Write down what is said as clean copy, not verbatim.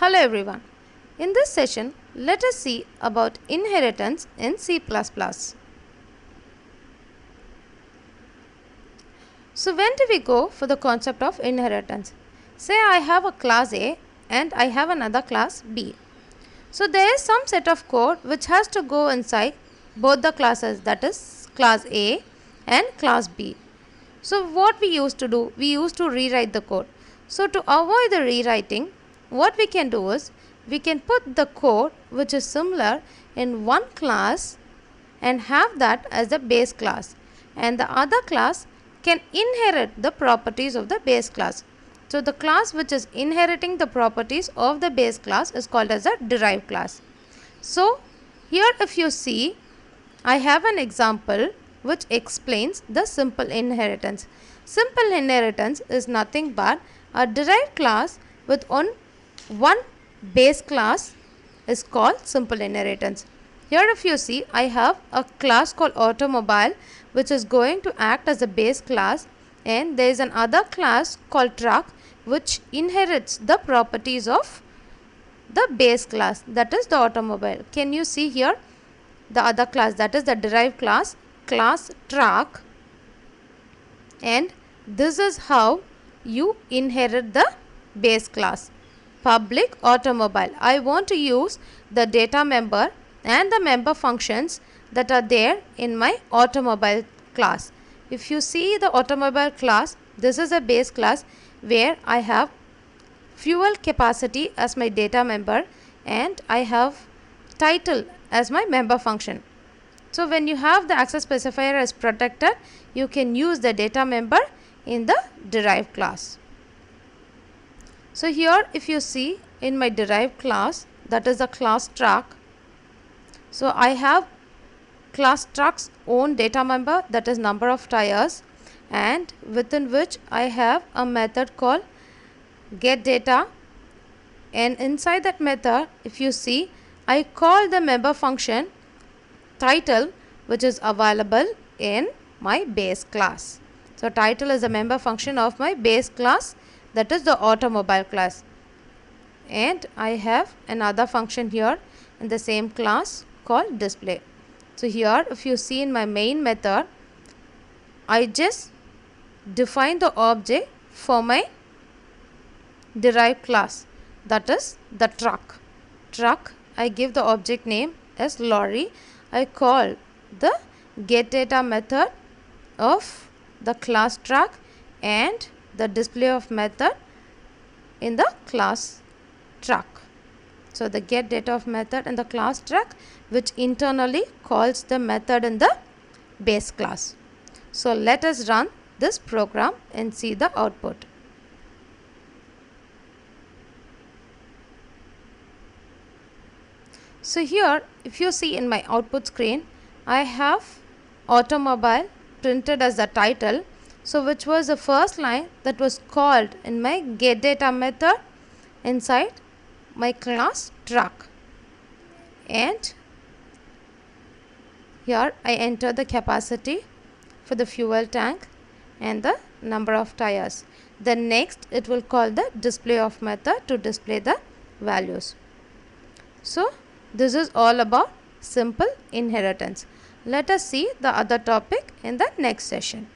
Hello everyone. In this session, let us see about inheritance in C++. So when do we go for the concept of inheritance? Say I have a class A and I have another class B. So there is some set of code which has to go inside both the classes, that is class A and class B. So what we used to do, we used to rewrite the code. So to avoid the rewriting, what we can do is we can put the code which is similar in one class and have that as the base class, and the other class can inherit the properties of the base class. So the class which is inheriting the properties of the base class is called as a derived class. So here if you see, I have an example which explains the simple inheritance. Simple inheritance is nothing but a derived class with one base class is called simple inheritance. Here if you see, I have a class called automobile which is going to act as a base class, and there is another class called truck which inherits the properties of the base class, that is the automobile. Can you see here the other class, that is the derived class, class truck, and this is how you inherit the base class, public automobile. I want to use the data member and the member functions that are there in my automobile class. If you see the automobile class, this is a base class where I have fuel capacity as my data member and I have title as my member function. So when you have the access specifier as protected, you can use the data member in the derived class. So here if you see in my derived class, that is the class truck. So I have class truck's own data member, that is number of tires, and within which I have a method called get data, and inside that method if you see, I call the member function title which is available in my base class. So title is a member function of my base class, that is the automobile class, and I have another function here in the same class called display. So here if you see in my main method, I just define the object for my derived class, that is the truck. I give the object name as lorry. I call the get data method of the class truck and the display of method in the class truck. So the get data of method in the class truck which internally calls the method in the base class. So let us run this program and see the output. So here if you see in my output screen, I have automobile printed as the title, so which was the first line that was called in my get data method inside my class truck, and here I enter the capacity for the fuel tank and the number of tires. Then next it will call the display of method to display the values. So this is all about simple inheritance. Let us see the other topic in the next session.